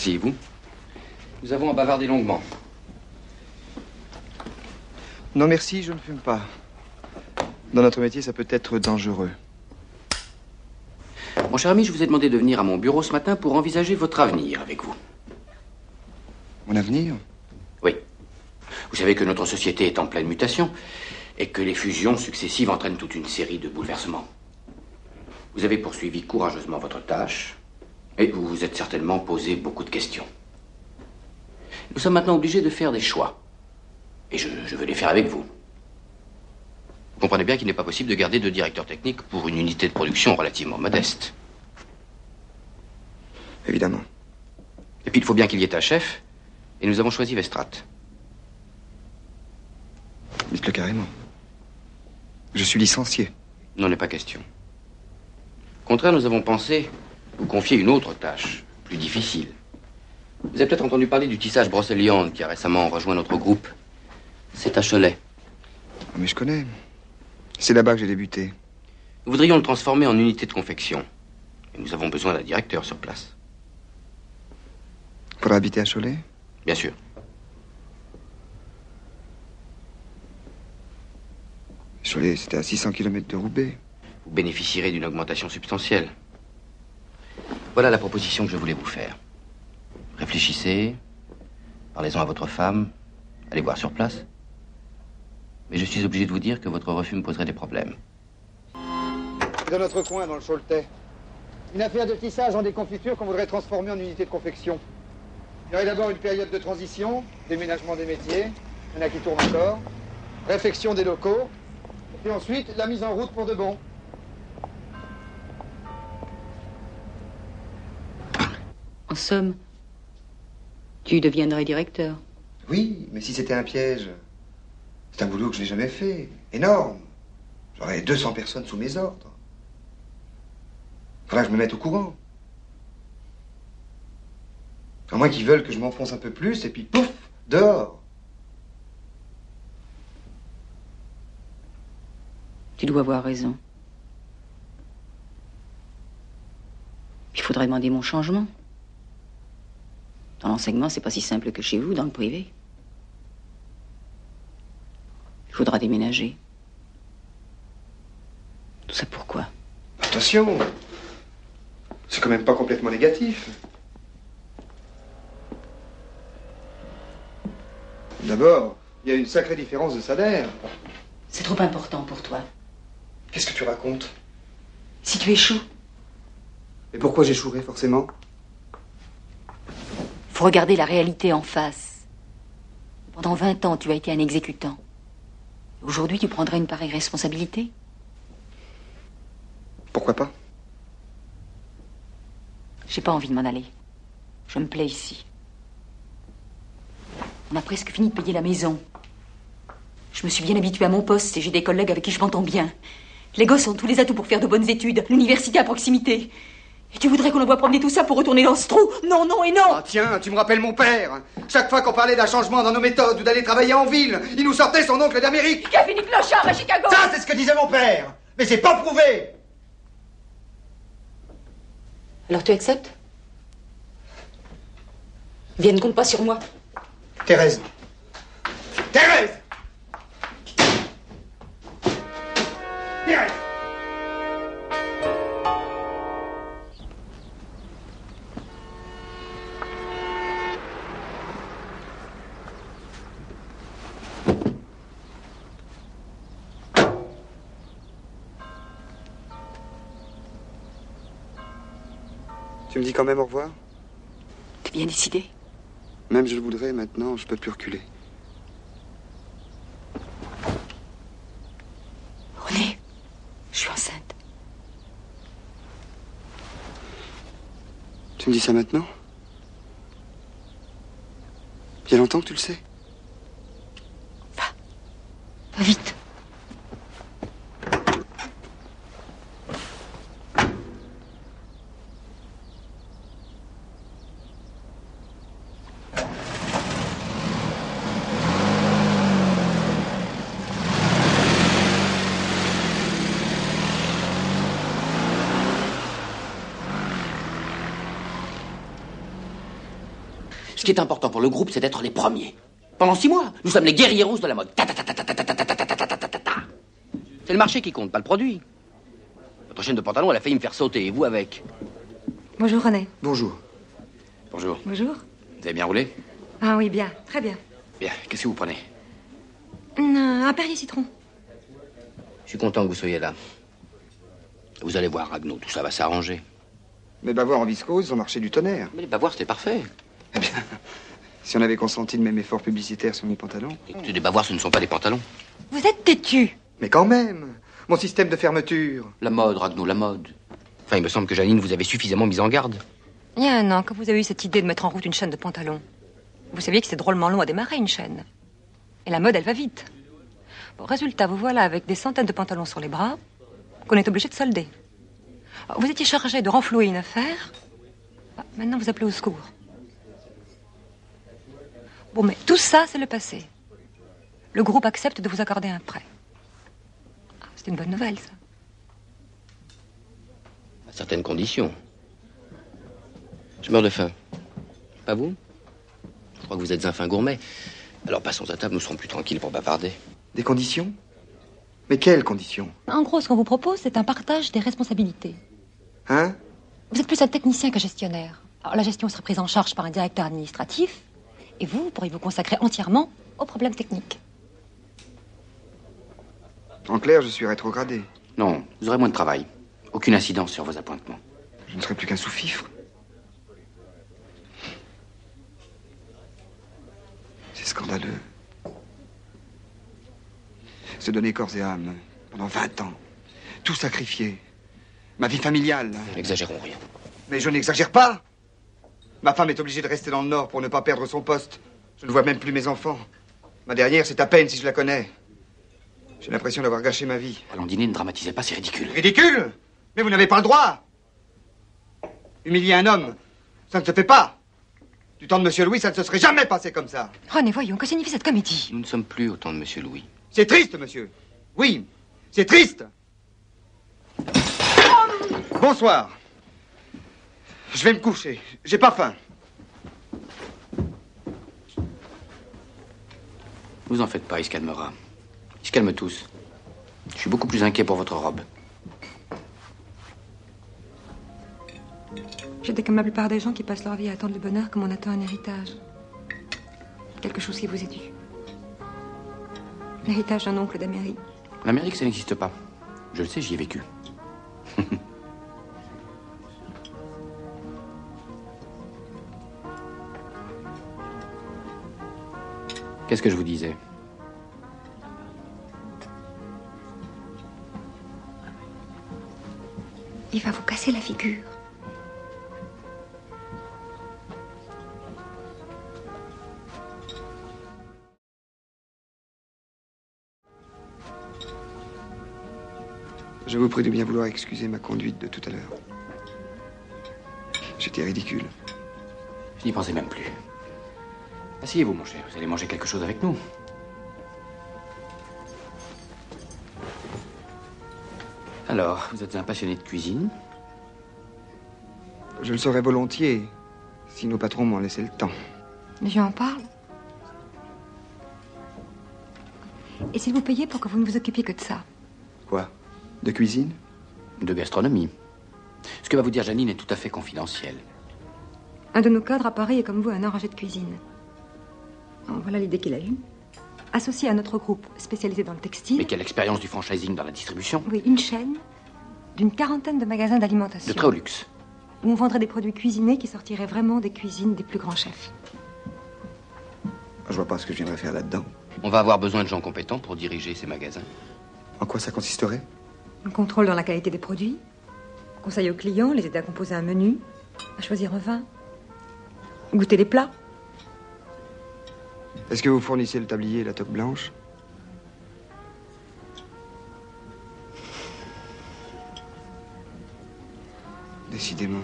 Asseyez-vous. Nous avons à bavarder longuement. Non, merci, je ne fume pas. Dans notre métier, ça peut être dangereux. Mon cher ami, je vous ai demandé de venir à mon bureau ce matin pour envisager votre avenir avec vous. Mon avenir? Oui. Vous savez que notre société est en pleine mutation et que les fusions successives entraînent toute une série de bouleversements. Vous avez poursuivi courageusement votre tâche et vous vous êtes certainement posé beaucoup de questions. Nous sommes maintenant obligés de faire des choix. Et je veux les faire avec vous. Vous comprenez bien qu'il n'est pas possible de garder 2 directeurs techniques pour une unité de production relativement modeste. Évidemment. Et puis il faut bien qu'il y ait un chef, et nous avons choisi Vestrat. Dites-le carrément. Je suis licencié. Non, n'est pas question. Au contraire, nous avons pensé vous confier une autre tâche, plus difficile. Vous avez peut-être entendu parler du tissage Brocéliande qui a récemment rejoint notre groupe. C'est à Cholet. Mais je connais. C'est là-bas que j'ai débuté. Nous voudrions le transformer en unité de confection. Et nous avons besoin d'un directeur sur place. Pour habiter à Cholet? Bien sûr. Cholet, c'était à 600 km de Roubaix. Vous bénéficierez d'une augmentation substantielle. Voilà la proposition que je voulais vous faire. Réfléchissez, parlez-en à votre femme, allez voir sur place. Mais je suis obligé de vous dire que votre refus me poserait des problèmes. Dans notre coin, dans le Choletais. Une affaire de tissage en déconfiture qu'on voudrait transformer en unité de confection. Il y aurait d'abord une période de transition, déménagement des métiers, il y en a qui tournent encore, réfection des locaux, et ensuite la mise en route pour de bon. En somme, tu deviendrais directeur. Oui, mais si c'était un piège. C'est un boulot que je n'ai jamais fait. Énorme. J'aurais 200 personnes sous mes ordres. Faudra que je me mette au courant. À moins qu'ils veulent que je m'enfonce un peu plus, et puis pouf, dehors. Tu dois avoir raison. Il faudrait demander mon changement. Dans l'enseignement, c'est pas si simple que chez vous, dans le privé. Il faudra déménager. Tout ça pourquoi? Attention. C'est quand même pas complètement négatif. D'abord, il y a une sacrée différence de salaire. C'est trop important pour toi. Qu'est-ce que tu racontes? Si tu échoues, Et pourquoi j'échouerais forcément? faut regarder la réalité en face. Pendant 20 ans, tu as été un exécutant. Aujourd'hui, tu prendrais une pareille responsabilité? Pourquoi pas? J'ai pas envie de m'en aller. Je me plais ici. On a presque fini de payer la maison. Je me suis bien habituée à mon poste et j'ai des collègues avec qui je m'entends bien. Les gosses ont tous les atouts pour faire de bonnes études, l'université à proximité. Et tu voudrais qu'on envoie promener tout ça pour retourner dans ce trou? Non, non et non! Ah tiens, tu me rappelles mon père. Chaque fois qu'on parlait d'un changement dans nos méthodes ou d'aller travailler en ville, il nous sortait son oncle d'Amérique. Qui a fini clochard à Chicago? Ça, c'est ce que disait mon père. Mais c'est pas prouvé. Alors tu acceptes? Viens, ne compte pas sur moi. Thérèse. Thérèse. Thérèse. Tu me dis quand même au revoir? T'es bien décidé? Même je le voudrais, maintenant, je peux plus reculer. René, je suis enceinte. Tu me dis ça maintenant? Il y a longtemps que tu le sais? Va vite. Ce qui est important pour le groupe, c'est d'être les premiers. Pendant 6 mois, nous sommes les guerrieros de la mode. C'est le marché qui compte, pas le produit. Votre chaîne de pantalon, elle a failli me faire sauter, et vous avec. Bonjour René. Bonjour. Bonjour. Bonjour. Vous avez bien roulé? Ah oui, bien, très bien. Bien, qu'est-ce que vous prenez? Un Perrier citron. Je suis content que vous soyez là. Vous allez voir, Ragno, tout ça va s'arranger. Mes bavoirs en viscose ont marché du tonnerre. Mais les bavoirs, c'était parfait. Eh bien, si on avait consenti de même effort publicitaire sur mes pantalons. Écoutez, des bavoirs, ce ne sont pas des pantalons. Vous êtes têtu. Mais quand même, mon système de fermeture. La mode, Ragno, la mode. Enfin, il me semble que Janine vous avait suffisamment mis en garde. Il y a 1 an, quand vous avez eu cette idée de mettre en route une chaîne de pantalons, vous saviez que c'est drôlement long à démarrer une chaîne. Et la mode, elle va vite. Bon, résultat, vous voilà avec des centaines de pantalons sur les bras qu'on est obligé de solder. Alors, vous étiez chargé de renflouer une affaire. Maintenant, vous appelez au secours. Bon, mais tout ça, c'est le passé. Le groupe accepte de vous accorder un prêt. C'est une bonne nouvelle, ça. À certaines conditions. Je meurs de faim. Pas vous? Je crois que vous êtes un fin gourmet. Alors passons à table, nous serons plus tranquilles pour bavarder. Des conditions? Mais quelles conditions? En gros, ce qu'on vous propose, c'est un partage des responsabilités. Hein? Vous êtes plus un technicien qu'un gestionnaire. Alors, la gestion serait prise en charge par un directeur administratif, et vous pourriez vous consacrer entièrement aux problèmes techniques. En clair, je suis rétrogradé. Non, vous aurez moins de travail. Aucune incidence sur vos appointements. Je ne serai plus qu'un sous-fifre. C'est scandaleux. Se donner corps et âme pendant 20 ans. Tout sacrifier. Ma vie familiale. N'exagérons rien. Mais je n'exagère pas. Ma femme est obligée de rester dans le Nord pour ne pas perdre son poste. Je ne vois même plus mes enfants. Ma dernière, c'est à peine si je la connais. J'ai l'impression d'avoir gâché ma vie. Allons dîner, ne dramatisez pas, c'est ridicule. Ridicule? Mais vous n'avez pas le droit. Humilier un homme, ça ne se fait pas. Du temps de Monsieur Louis, ça ne se serait jamais passé comme ça. René, voyons, que signifie cette comédie? Nous ne sommes plus au temps de Monsieur Louis. C'est triste, monsieur. Oui, c'est triste. Bonsoir. Je vais me coucher. J'ai pas faim. Vous en faites pas, il se calmera. Ils se calment tous. Je suis beaucoup plus inquiet pour votre robe. J'étais comme la plupart des gens qui passent leur vie à attendre le bonheur comme on attend un héritage. Quelque chose qui vous est dû. L'héritage d'un oncle d'Amérique. L'Amérique, ça n'existe pas. Je le sais, j'y ai vécu. Qu'est-ce que je vous disais? Il va vous casser la figure. Je vous prie de bien vouloir excuser ma conduite de tout à l'heure. J'étais ridicule. Je n'y pensais même plus. Asseyez-vous, mon cher. Vous allez manger quelque chose avec nous. Alors, vous êtes un passionné de cuisine? Je le saurais volontiers, si nos patrons m'en laissaient le temps. Mais je en parle. Et s'il vous payait pour que vous ne vous occupiez que de ça? Quoi? De cuisine? De gastronomie. Ce que va vous dire Janine est tout à fait confidentiel. Un de nos cadres à Paris est comme vous un enragé de cuisine. Alors, voilà l'idée qu'il a eue. Associé à notre groupe spécialisé dans le textile... Mais quelle expérience du franchising dans la distribution? Oui, une chaîne d'une 40aine de magasins d'alimentation. De très haut luxe. Où on vendrait des produits cuisinés qui sortiraient vraiment des cuisines des plus grands chefs. Je vois pas ce que je viendrais faire là-dedans. On va avoir besoin de gens compétents pour diriger ces magasins. En quoi ça consisterait? Un contrôle dans la qualité des produits, conseil aux clients, les aider à composer un menu, à choisir un vin, goûter les plats. Est-ce que vous fournissez le tablier et la toque blanche? Décidément.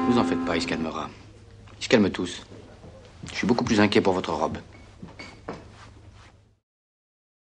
Vous en faites pas, il se calmera. Ils se calment tous. Je suis beaucoup plus inquiet pour votre robe.